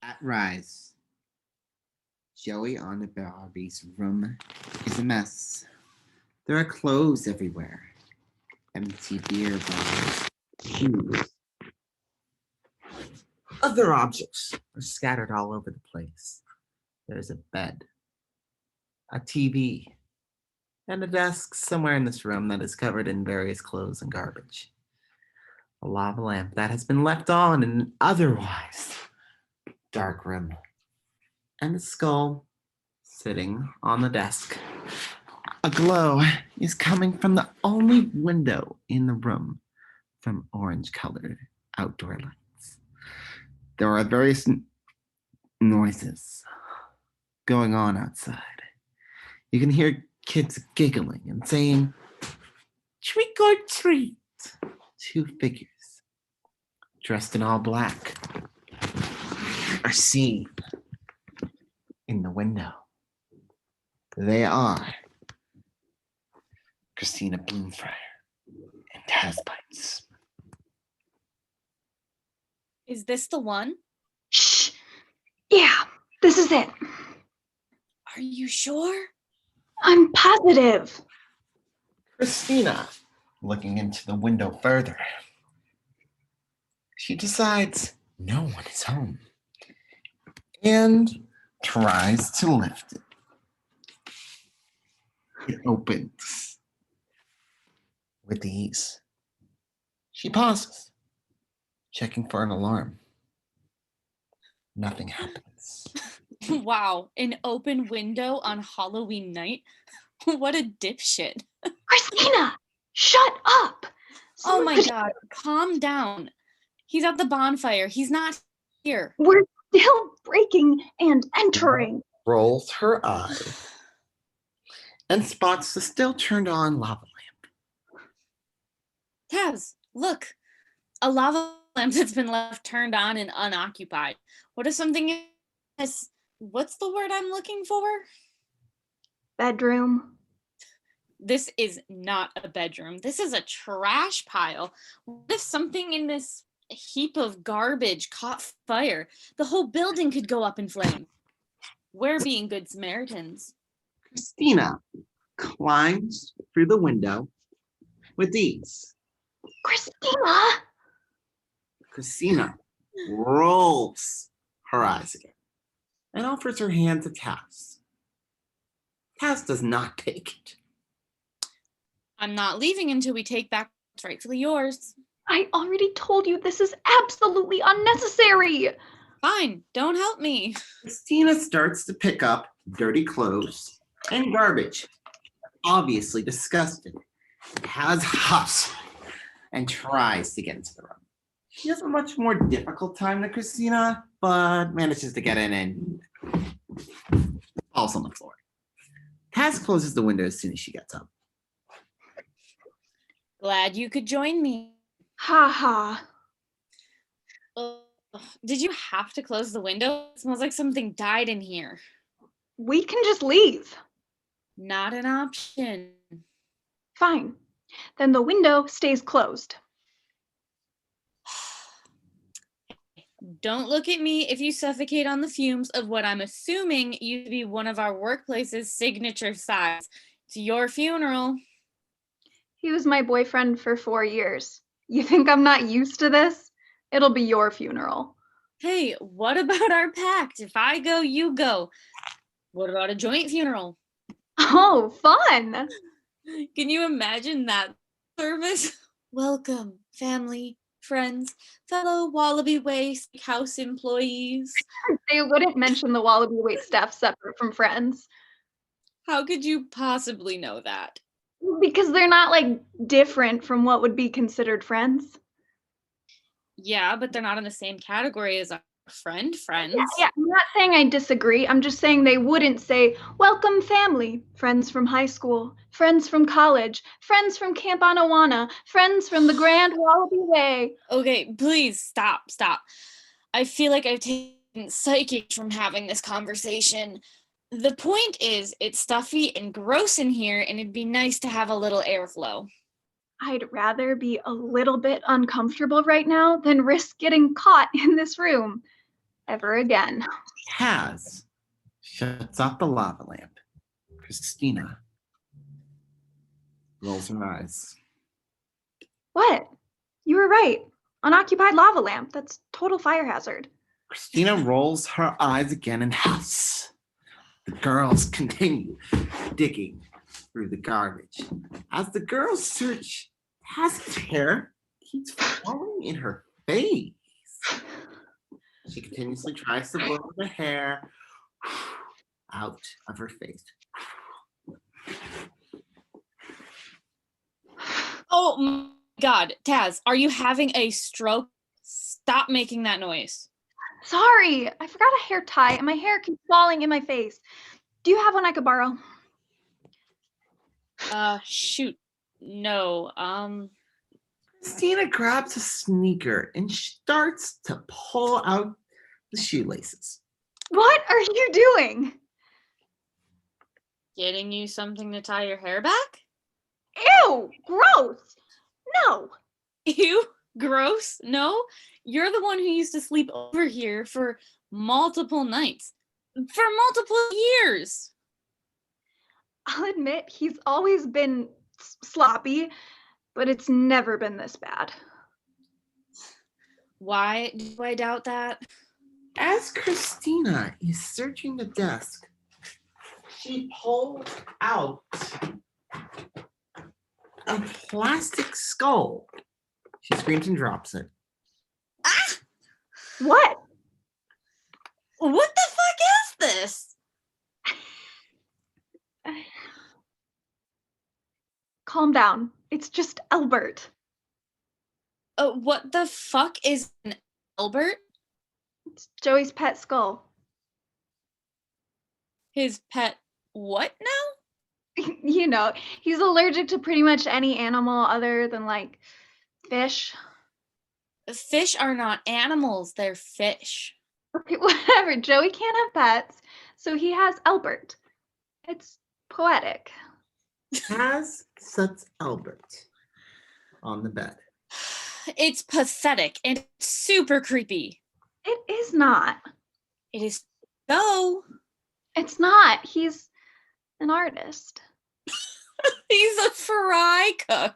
At Rise, Joey on the Barbie's room is a mess. There are clothes everywhere, empty beer bottles, shoes. Other objects are scattered all over the place. There's a bed, a TV, and a desk somewhere in this room that is covered in various clothes and garbage. A lava lamp that has been left on in an otherwise dark room, and a skull sitting on the desk. A glow is coming from the only window in the room from orange colored outdoor lights. There are various noises going on outside. You can hear kids giggling and saying, "Trick or treat." Two figures, dressed in all black, are seen in the window. They are Christina Bloomfire and Taz Bites. Is this the one? Shh. Yeah, this is it. Are you sure? I'm positive. Christina, looking into the window further, she decides no one is home and tries to lift it. It opens with ease. She pauses, checking for an alarm. Nothing happens. Wow, an open window on Halloween night? What a dipshit. Christina, shut up. Oh my god, calm down. He's at the bonfire. He's not here. We're still breaking and entering. Rolls her eye and spots the still turned on lava lamp. Taz, look. A lava lamp that's been left turned on and unoccupied. What if something is... What's the word I'm looking for? Bedroom. This is not a bedroom. This is a trash pile. What if something in this heap of garbage caught fire? The whole building could go up in flames. We're being good Samaritans. Christina climbs through the window with ease. Christina rolls her eyes again and offers her hand to Taz. Taz does not take it. I'm not leaving until we take back what's rightfully yours. I already told you this is absolutely unnecessary. Fine, don't help me. Christina starts to pick up dirty clothes and garbage, obviously disgusted. Taz huffs and tries to get into the room. She has a much more difficult time than Christina, but manages to get in and falls on the floor. Taz closes the window as soon as she gets up. Glad you could join me. Ha ha. Did you have to close the window? It smells like something died in here. We can just leave. Not an option. Fine. Then the window stays closed. Don't look at me if you suffocate on the fumes of what I'm assuming used to be one of our workplace's signature sides. It's your funeral. He was my boyfriend for 4 years. You think I'm not used to this? It'll be your funeral. Hey, what about our pact? If I go, you go. What about a joint funeral? Oh, fun! Can you imagine that service? Welcome, family, friends, fellow Wallaby Way Steakhouse employees. They wouldn't mention the Wallaby Wait staff separate from friends. How could you possibly know that? Because they're not, like, different from what would be considered friends. Yeah, but they're not in the same category as our friends. Yeah, I'm not saying I disagree. I'm just saying they wouldn't say, welcome family, friends from high school, friends from college, friends from Camp Anawana, friends from the Grand Wallaby Way. Okay, please stop. I feel like I've taken psychic from having this conversation. The point is, it's stuffy and gross in here, and it'd be nice to have a little airflow. I'd rather be a little bit uncomfortable right now than risk getting caught in this room. ever again. Taz shuts off the lava lamp. Christina rolls her eyes. What? You were right. Unoccupied lava lamp. That's total fire hazard. Christina rolls her eyes again and husses. The girls continue digging through the garbage. As the girls search, Taz's hair keeps falling in her face. She continuously tries to blow the hair out of her face. Oh my God, Taz, are you having a stroke? Stop making that noise. Sorry, I forgot a hair tie and my hair keeps falling in my face. Do you have one I could borrow? Shoot. No. Christina grabs a sneaker and starts to pull out the shoelaces. What are you doing? Getting you something to tie your hair back? Ew, gross. No. Ew, gross. No, you're the one who used to sleep over here for multiple nights, for multiple years. I'll admit he's always been sloppy, but it's never been this bad. Why do I doubt that? As Christina is searching the desk, she pulls out a plastic skull. She screams and drops it. Ah! What? What the fuck is this? Calm down. It's just Albert. What the fuck is an Albert? It's Joey's pet skull. His pet what now? You know, he's allergic to pretty much any animal other than like fish. Fish are not animals, they're fish. Okay, whatever. Joey can't have pets, so he has Albert. It's poetic. Taz sets Albert on the bed. It's pathetic and super creepy. It is not. It is so. It's not. He's an artist. He's a fry cook.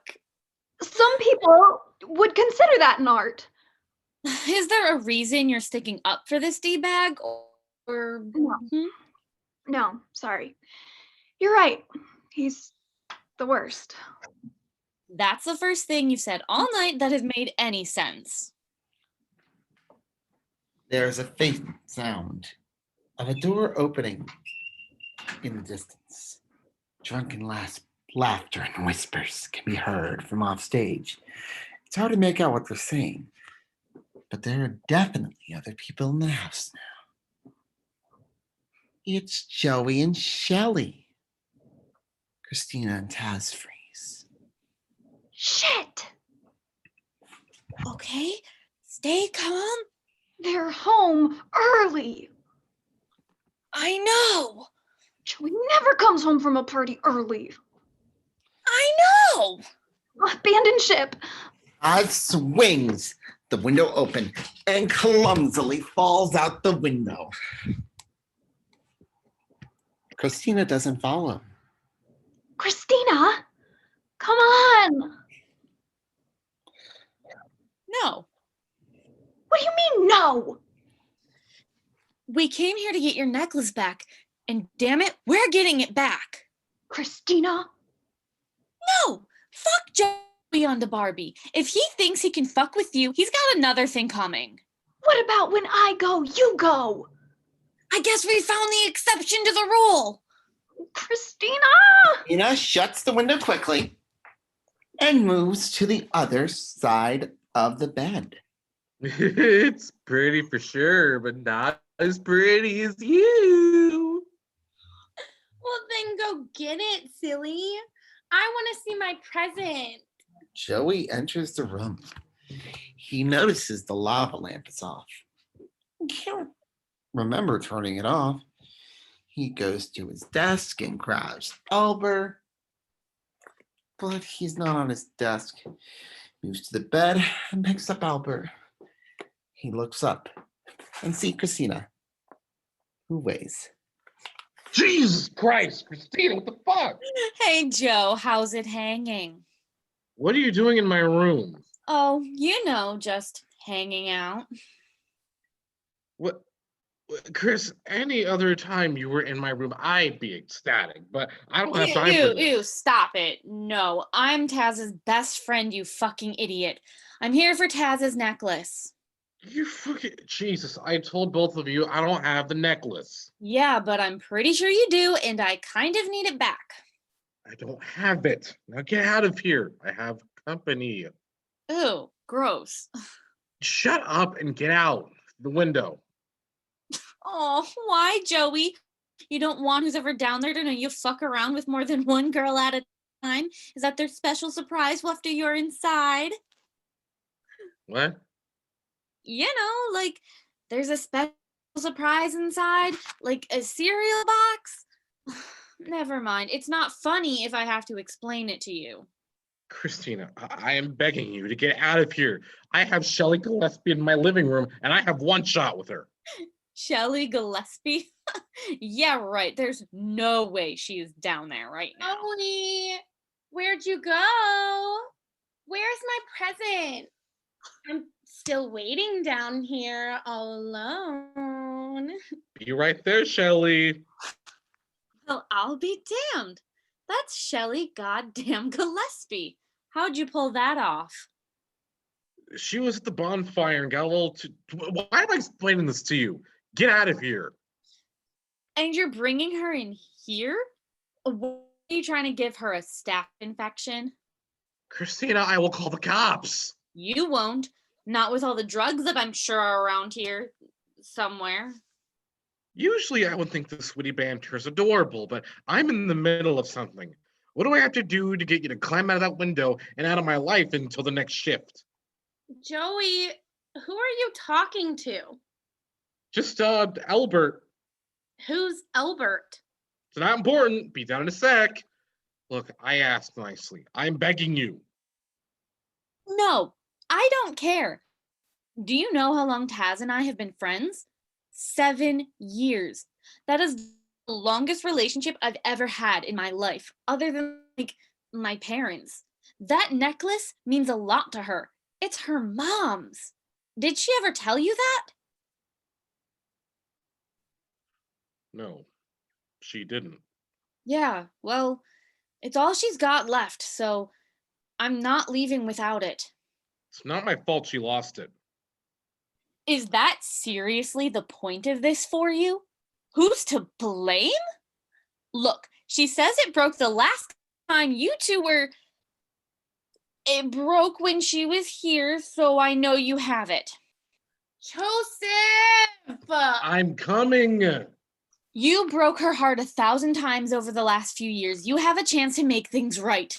Some people would consider that an art. Is there a reason you're sticking up for this D-bag? Or No. No, sorry. You're right. He's the worst. That's the first thing you've said all night that has made any sense. There's a faint sound of a door opening in the distance. Drunken laughter and whispers can be heard from off stage. It's hard to make out what they're saying, but there are definitely other people in the house now. It's Joey and Shelly. Christina and Taz freeze. Shit! Okay, stay calm. They're home early. I know. Joey never comes home from a party early. I know. Abandon ship. Taz swings the window open and clumsily falls out the window. Christina doesn't follow. Christina, come on. No. What do you mean, no? We came here to get your necklace back, and damn it, we're getting it back. Christina? No, fuck Joey on to Barbie. If he thinks he can fuck with you, he's got another thing coming. What about when I go, you go? I guess we found the exception to the rule. Christina! Christina shuts the window quickly and moves to the other side of the bed. It's pretty for sure, but not as pretty as you. Well, then go get it, silly. I want to see my present. Joey enters the room. He notices the lava lamp is off. He can't remember turning it off. He goes to his desk and grabs Albert, but he's not on his desk. Moves to the bed and picks up Albert. He looks up and see Christina, who weighs. Jesus Christ, Christina, what the fuck? Hey, Joe, how's it hanging? What are you doing in my room? Oh, you know, just hanging out. What, Chris, any other time you were in my room, I'd be ecstatic, but I don't have Ew, time for ew, this. ew, stop it. No, I'm Taz's best friend, you fucking idiot. I'm here for Taz's necklace. You fucking Jesus! I told both of you I don't have the necklace. Yeah, but I'm pretty sure you do, and I kind of need it back. I don't have it. Now get out of here. I have company. Ew, gross. Shut up and get out the window. Oh, why, Joey? You don't want who's ever down there to know you fuck around with more than one girl at a time? Is that their special surprise after you're inside? What? You know, like there's a special surprise inside, like a cereal box. Never mind. It's not funny if I have to explain it to you. Christina, I am begging you to get out of here. I have Shelley Gillespie in my living room, and I have one shot with her. Shelley Gillespie? Yeah, right. There's no way she is down there right now. Joey, where'd you go? Where's my present? I'm still waiting down here all alone. Be right there, Shelley. Well, I'll be damned. That's Shelley goddamn Gillespie. How'd you pull that off? She was at the bonfire and got a little too... Why am I explaining this to you? Get out of here. And you're bringing her in here? What, are you trying to give her a staph infection? Christina, I will call the cops. You won't. Not with all the drugs that I'm sure are around here somewhere. Usually I would think this witty banter is adorable, but I'm in the middle of something. What do I have to do to get you to climb out of that window and out of my life until the next shift? Joey, who are you talking to? Just, Albert. Who's Albert? It's not important. Be down in a sec. Look, I asked nicely. I'm begging you. No, I don't care. Do you know how long Taz and I have been friends? 7 years. That is the longest relationship I've ever had in my life, other than like my parents. That necklace means a lot to her. It's her mom's. Did she ever tell you that? No, she didn't. Yeah, well, it's all she's got left, so I'm not leaving without it. It's not my fault she lost it. Is that seriously the point of this for you? Who's to blame? Look, she says it broke the last time you two were... It broke when she was here, so I know you have it. Joseph! I'm coming. You broke her heart 1,000 times over the last few years. You have a chance to make things right.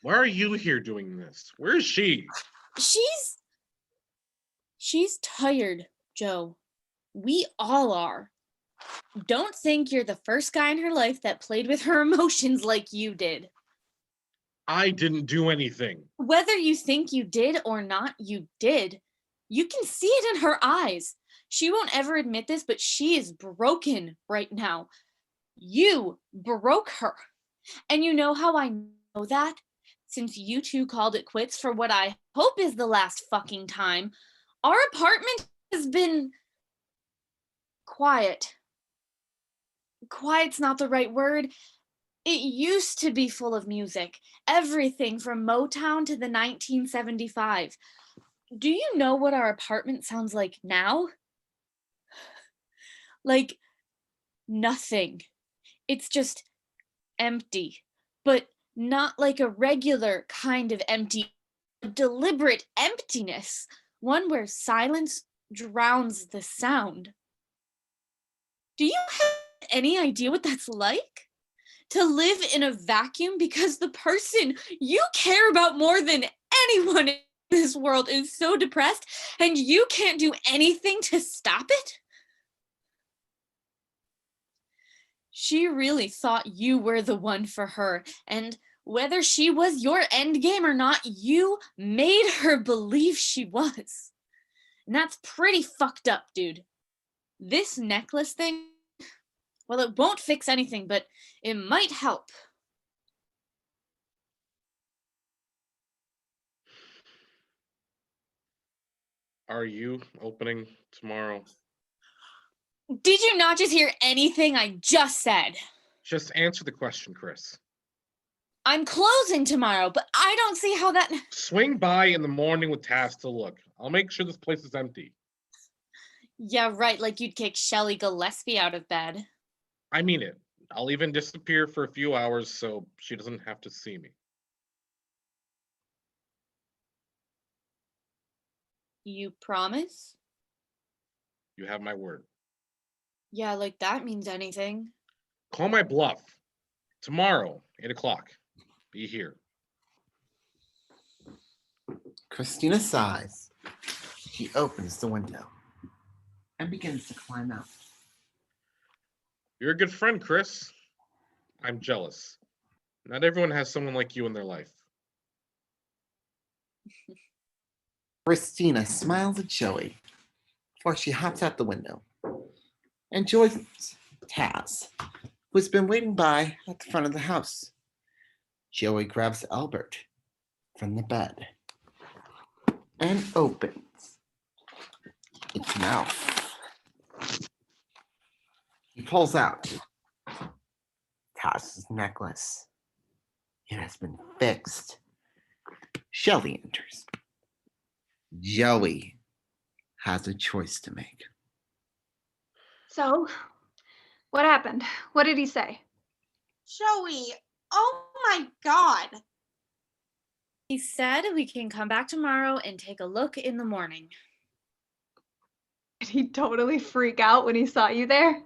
Why are you here doing this? Where is she? She's tired, Joe. We all are. Don't think you're the first guy in her life that played with her emotions like you did. I didn't do anything. Whether you think you did or not, you did. You can see it in her eyes. She won't ever admit this, but she is broken right now. You broke her. And you know how I know that? Since you two called it quits for what I hope is the last fucking time, our apartment has been quiet. Quiet's not the right word. It used to be full of music. Everything from Motown to the 1975. Do you know what our apartment sounds like now? Like nothing. It's just empty. But not like a regular kind of empty, a deliberate emptiness. One where silence drowns the sound. Do you have any idea what that's like? To live in a vacuum because the person you care about more than anyone in this world is so depressed and you can't do anything to stop it? She really thought you were the one for her, and whether she was your end game or not, you made her believe she was. And that's pretty fucked up, dude. This necklace thing, well, it won't fix anything, but it might help. Are you opening tomorrow? Did you not just hear anything I just said? Just answer the question, Chris. I'm closing tomorrow, but I don't see how that. Swing by in the morning with Taz to look. I'll make sure this place is empty. Yeah, right, like you'd kick Shelley Gillespie out of bed. I mean it. I'll even disappear for a few hours so she doesn't have to see me. You promise? You have my word. Yeah, like that means anything. Call my bluff. Tomorrow, 8 o'clock. Be here. Christina sighs. She opens the window and begins to climb out. You're a good friend, Chris. I'm jealous. Not everyone has someone like you in their life. Christina smiles at Joey before she hops out the window and joins Taz, who's been waiting by at the front of the house. Joey grabs Albert from the bed and opens its mouth. He pulls out Taz's necklace. It has been fixed. Shelley enters. Joey has a choice to make. So, what happened? What did he say? Joey, oh my God. He said we can come back tomorrow and take a look in the morning. Did he totally freak out when he saw you there?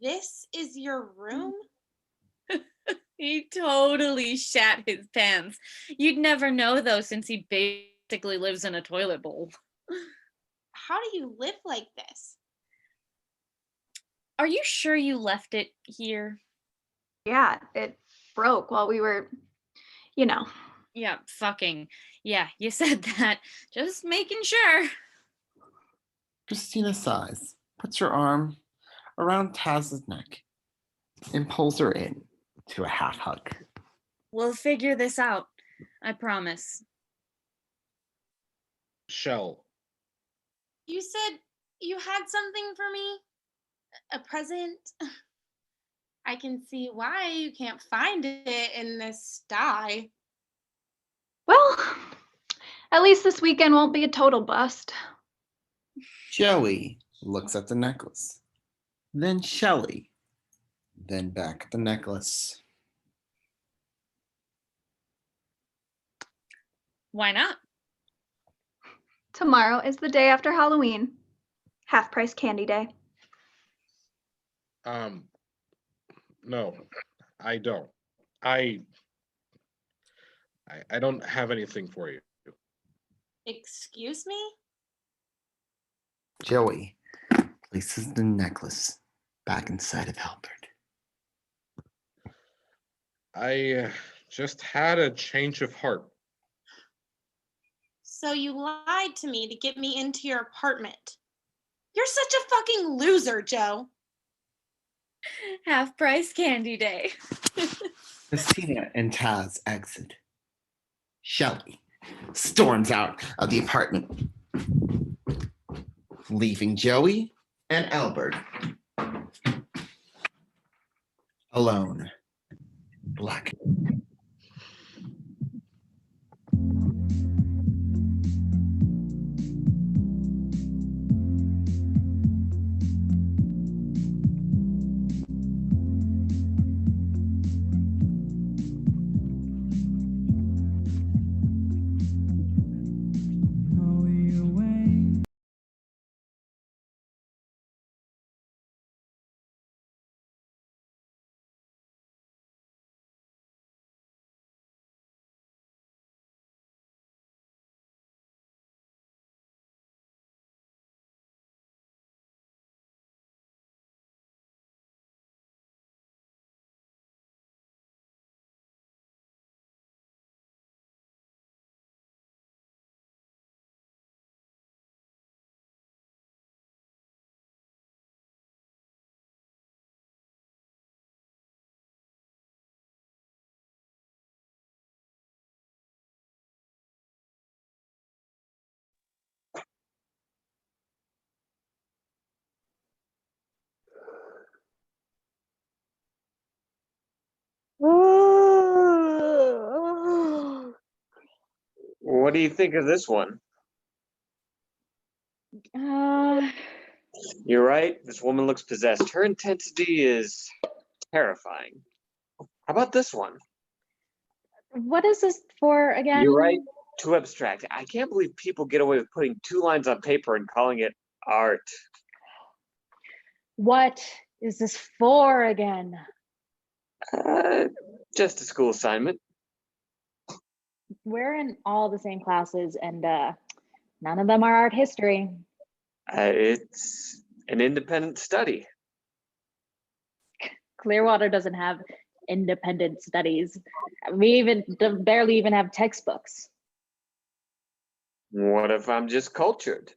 This is your room? He totally shat his pants. You'd never know, though, since he basically lives in a toilet bowl. How do you live like this? Are you sure you left it here? Yeah, it broke while we were, you know. Yeah, fucking. Yeah, you said that. Just making sure. Christina sighs, puts her arm around Taz's neck, and pulls her in to a half hug. We'll figure this out. I promise. Shell, You said you had something for me? A present? I can see why you can't find it in this sty. Well, at least this weekend won't be a total bust. Joey looks at the necklace, then Shelley, then back at the necklace. Why not? Tomorrow is the day after Halloween. Half price candy day. no, I don't. I don't have anything for you. Excuse me? Joey places the necklace back inside of Albert. I just had a change of heart. So you lied to me to get me into your apartment. You're such a fucking loser, Joe. Half price candy day. Christina and Taz exit. Shelley storms out of the apartment, leaving Joey and Albert alone. Black. What do you think of this one? You're right. This woman looks possessed. Her intensity is terrifying. How about this one? What is this for again? You're right. Too abstract. I can't believe people get away with putting 2 lines on paper and calling it art. What is this for again? Just a school assignment. We're in all the same classes, and none of them are art history. It's an independent study. Clearwater doesn't have independent studies. We barely even have textbooks. What if I'm just cultured?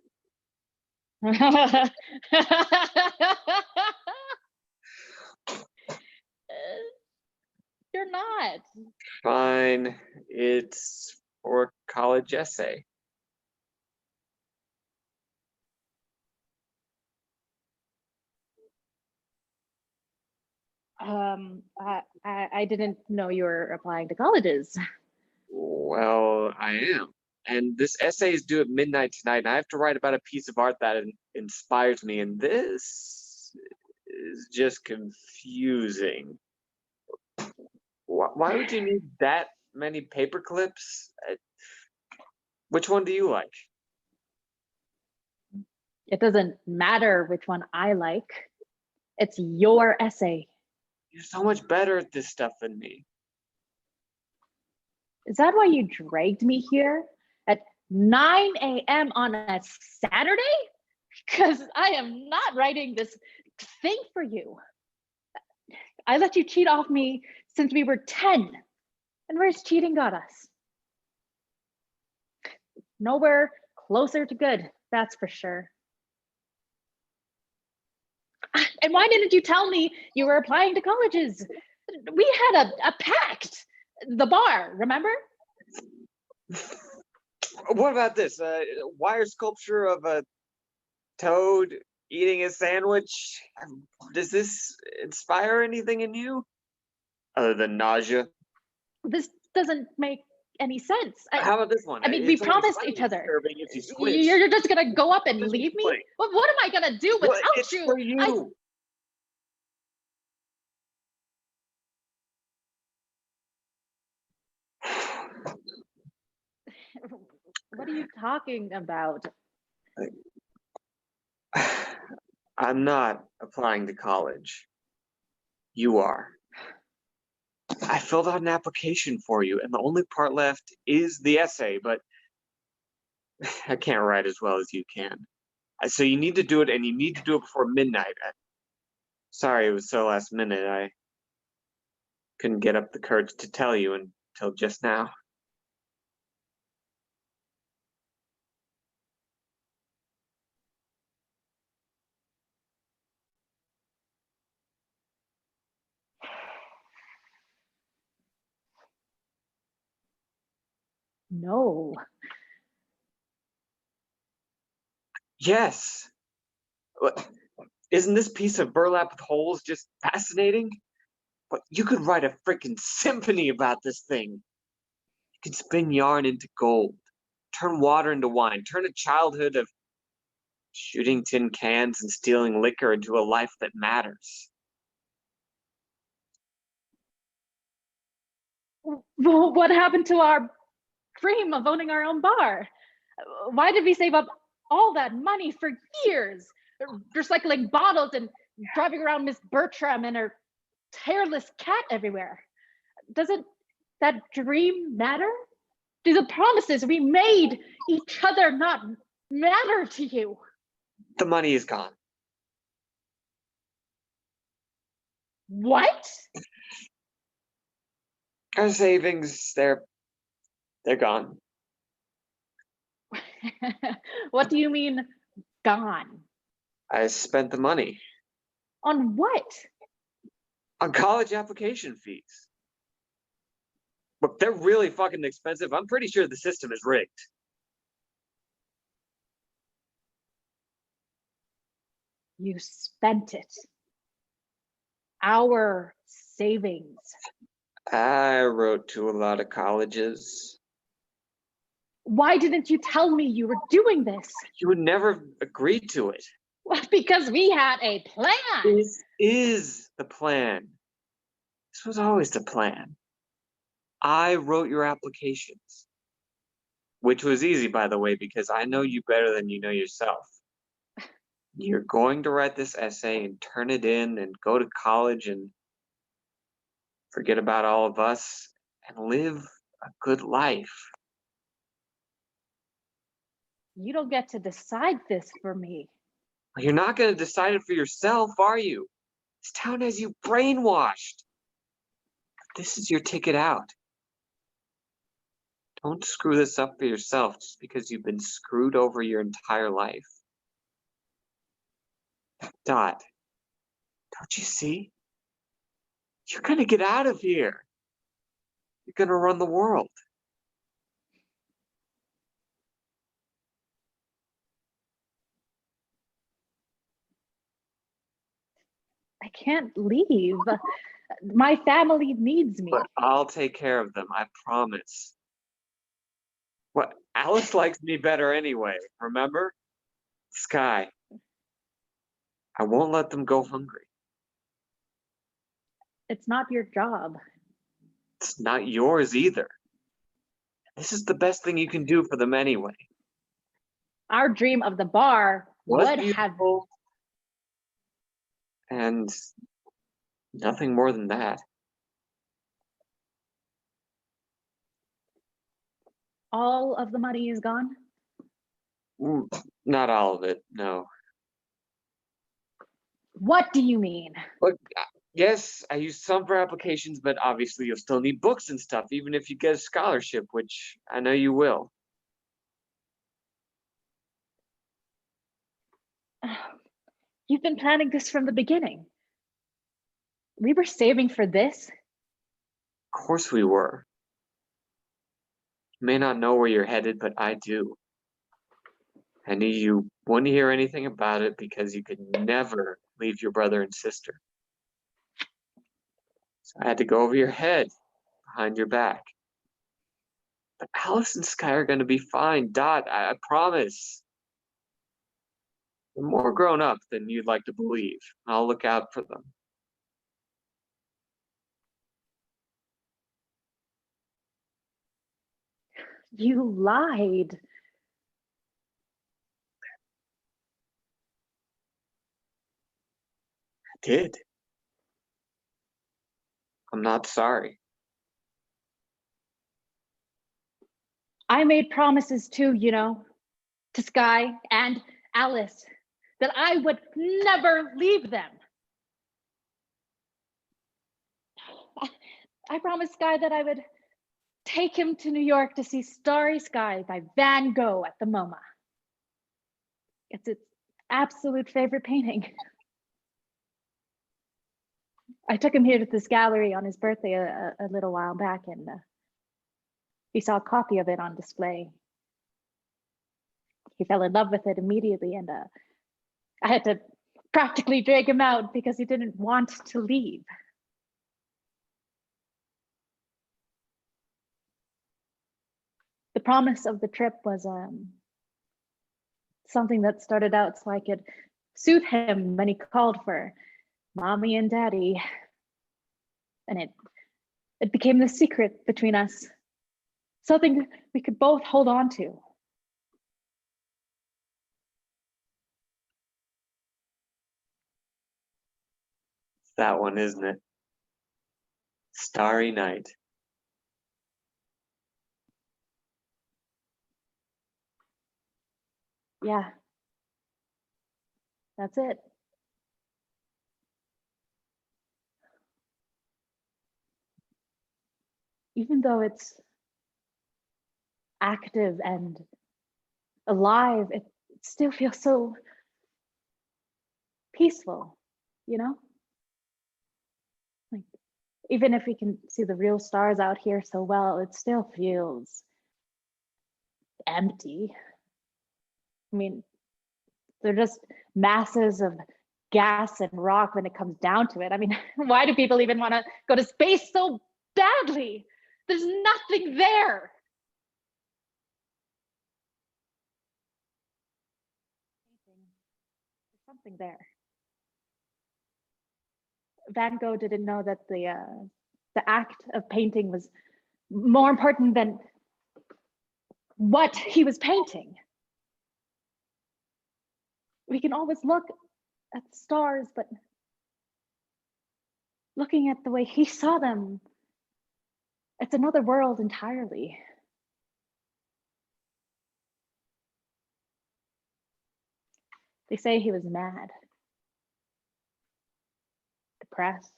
You're not. Fine. It's for college essay. I didn't know you were applying to colleges. Well, I am. And this essay is due at midnight tonight, and I have to write about a piece of art that inspires me, and this is just confusing. Why would you need that many paper clips? Which one do you like? It doesn't matter which one I like. It's your essay. You're so much better at this stuff than me. Is that why you dragged me here at 9 a.m. on a Saturday? Because I am not writing this thing for you. I let you cheat off me since we were 10. And where's cheating got us? Nowhere closer to good, that's for sure. And why didn't you tell me you were applying to colleges? We had a pact. The bar, remember? What about this? Wire sculpture of a toad eating a sandwich? Does this inspire anything in you? Other than nausea? This doesn't make any sense. How about this one? I mean, we It's only promised slightly each other. disturbing if you squint. You're just gonna go up and Just leave me? squint. What am I gonna do Well, without it's you? for you. What are you talking about? I'm not applying to college. You are. I filled out an application for you, and the only part left is the essay, but I can't write as well as you can. So you need to do it, and you need to do it before midnight. Sorry it was so last minute. I couldn't get up the courage to tell you until just now. No. Yes. What- Isn't this piece of burlap with holes just fascinating? But you could write a freaking symphony about this thing. You could spin yarn into gold, turn water into wine, turn a childhood of shooting tin cans and stealing liquor into a life that matters. Well, what happened to our dream of owning our own bar? Why did we save up all that money for years, recycling bottles and driving around Miss Bertram and her hairless cat everywhere? Doesn't that dream matter? Do the promises we made each other not matter to you? The money is gone. What? Our savings, they're gone. What do you mean gone? I spent the money On what? on college application fees. Look, they're really fucking expensive. I'm pretty sure the system is rigged. You spent it. Our savings. I wrote to a lot of colleges. Why didn't you tell me you were doing this? You would never agree to it. Well, because we had a plan. This is the plan. This was always the plan. I wrote your applications, which was easy, by the way, because I know you better than you know yourself. You're going to write this essay and turn it in and go to college and forget about all of us and live a good life. You don't get to decide this for me. You're not going to decide it for yourself, are you? This town has you brainwashed. This is your ticket out. Don't screw this up for yourself just because you've been screwed over your entire life. Dot, don't you see? You're gonna get out of here. You're gonna run the world. I can't leave. My family needs me. But I'll take care of them, I promise. What? Alice likes me better anyway, remember? Sky. I won't let them go hungry. It's not your job. It's not yours either. This is the best thing you can do for them anyway. Our dream of the bar Was would have. beautiful, and nothing more than that. All of the money is gone. Not all of it, no. What do you mean? Look, yes, I used some for applications, but obviously you'll still need books and stuff, even if you get a scholarship, which I know you will. You've been planning this from the beginning. We were saving for this. Of course we were. You may not know where you're headed, but I do. I knew you wouldn't hear anything about it because you could never leave your brother and sister. So I had to go over your head, behind your back. But Alice and Sky are going to be fine, Dot, I promise. They're more grown up than you'd like to believe. I'll look out for them. You lied. I did. I'm not sorry. I made promises too, to Sky and Alice, that I would never leave them. I promised Sky that I would take him to New York to see Starry Sky by Van Gogh at the MoMA. It's its absolute favorite painting. I took him here to this gallery on his birthday a little while back, and he saw a copy of it on display. He fell in love with it immediately, and I had to practically drag him out because he didn't want to leave. The promise of the trip was something that started out so I could soothe him when he called for Mommy and Daddy. And it became the secret between us, something we could both hold on to. It's that one, isn't it? Starry Night. Yeah, that's it. Even though it's active and alive, it still feels so peaceful, Like, even if we can see the real stars out here so well, it still feels empty. I mean, they're just masses of gas and rock when it comes down to it. I mean, why do people even want to go to space so badly? There's nothing there. something there. Van Gogh didn't know that the act of painting was more important than what he was painting. We can always look at the stars, but looking at the way he saw them, it's another world entirely. They say he was mad, depressed,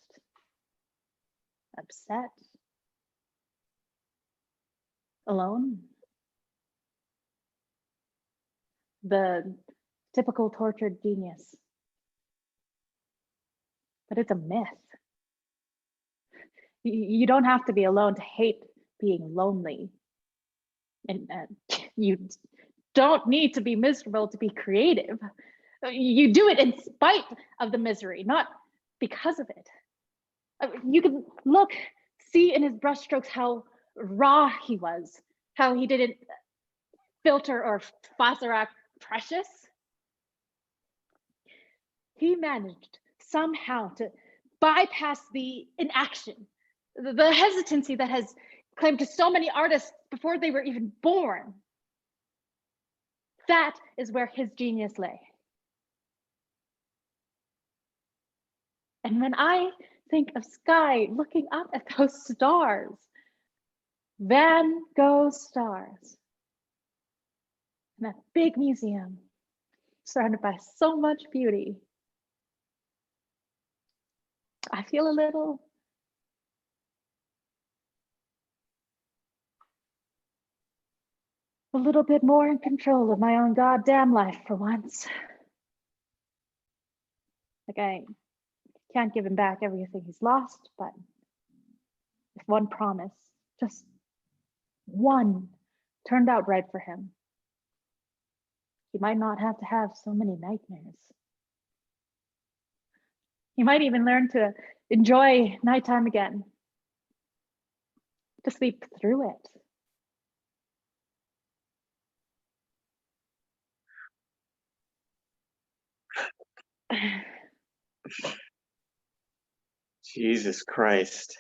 upset, alone. The typical tortured genius. But it's a myth. You don't have to be alone to hate being lonely. And you don't need to be miserable to be creative. You do it in spite of the misery, not because of it. You can see in his brushstrokes how raw he was, how he didn't filter or phosphoric precious. He managed somehow to bypass the inaction, the hesitancy that has claimed to so many artists before they were even born. That is where his genius lay. And when I think of Sky looking up at those stars, Van Gogh's stars, in that big museum, surrounded by so much beauty, I feel a little bit more in control of my own goddamn life for once. Like, I can't give him back everything he's lost, but if one promise, just one, turned out right for him, he might not have to have so many nightmares. He might even learn to enjoy nighttime again, to sleep through it. Jesus Christ.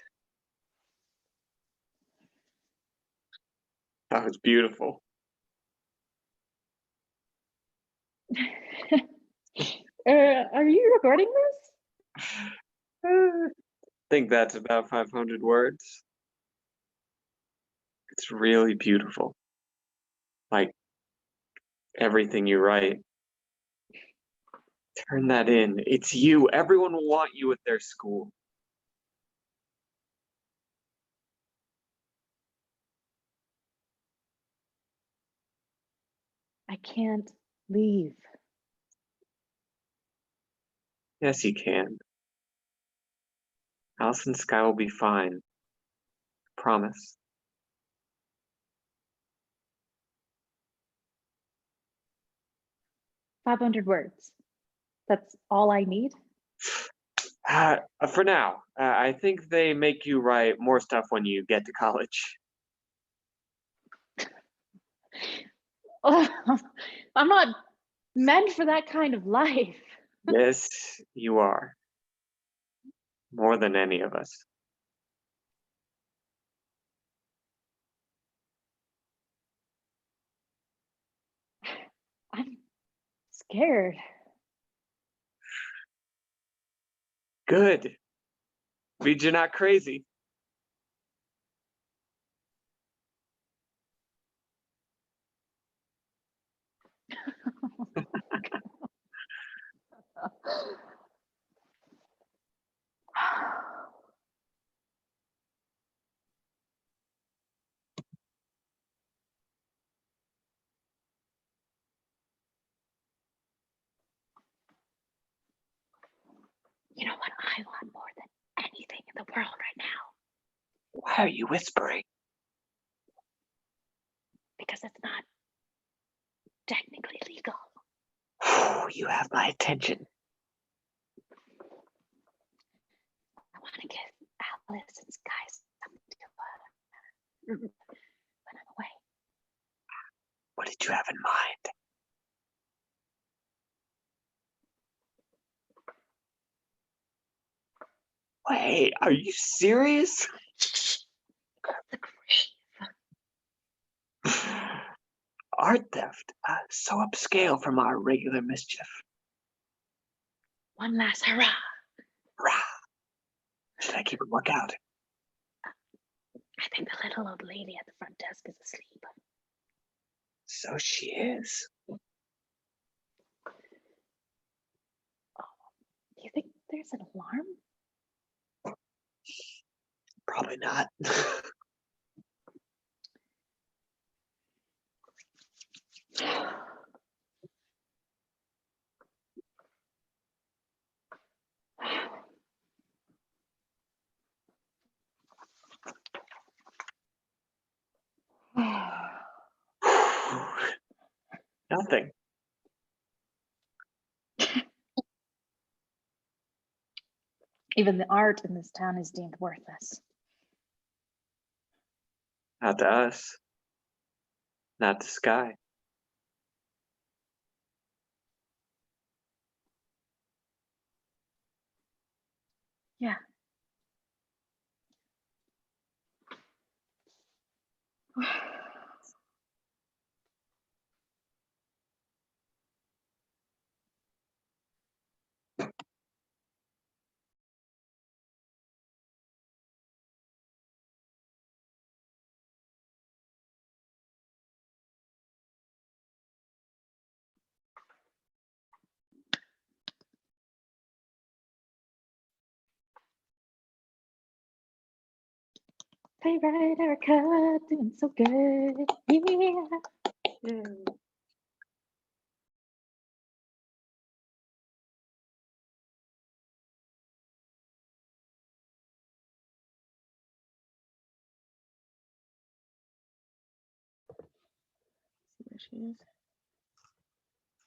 That was beautiful. Are you recording this? I think that's about 500 words. It's really beautiful. Like everything you write. Turn that in. It's you. Everyone will want you at their school. I can't leave. Yes, you can. Alice and Sky will be fine. Promise. $500 words. That's all I need. For now, I think they make you write more stuff when you get to college. I'm not meant for that kind of life. Yes, you are. More than any of us. I'm scared. Good. Means you're not crazy. You know what I want more than anything in the world right now? Why are you whispering? Because it's not technically legal. You have my attention. I want to give Alice and Sky something to when I'm away. What did you have in mind? Wait, are you serious? Art theft, so upscale from our regular mischief. One last hurrah. Rah. Should I keep a lookout? I think the little old lady at the front desk is asleep. So she is. Do you think there's an alarm? Probably not. Nothing. Even the art in this town is deemed worthless. Not to us. Not to Sky. Yeah. Hey, right, Erica, doing so good. Yeah. See where she is.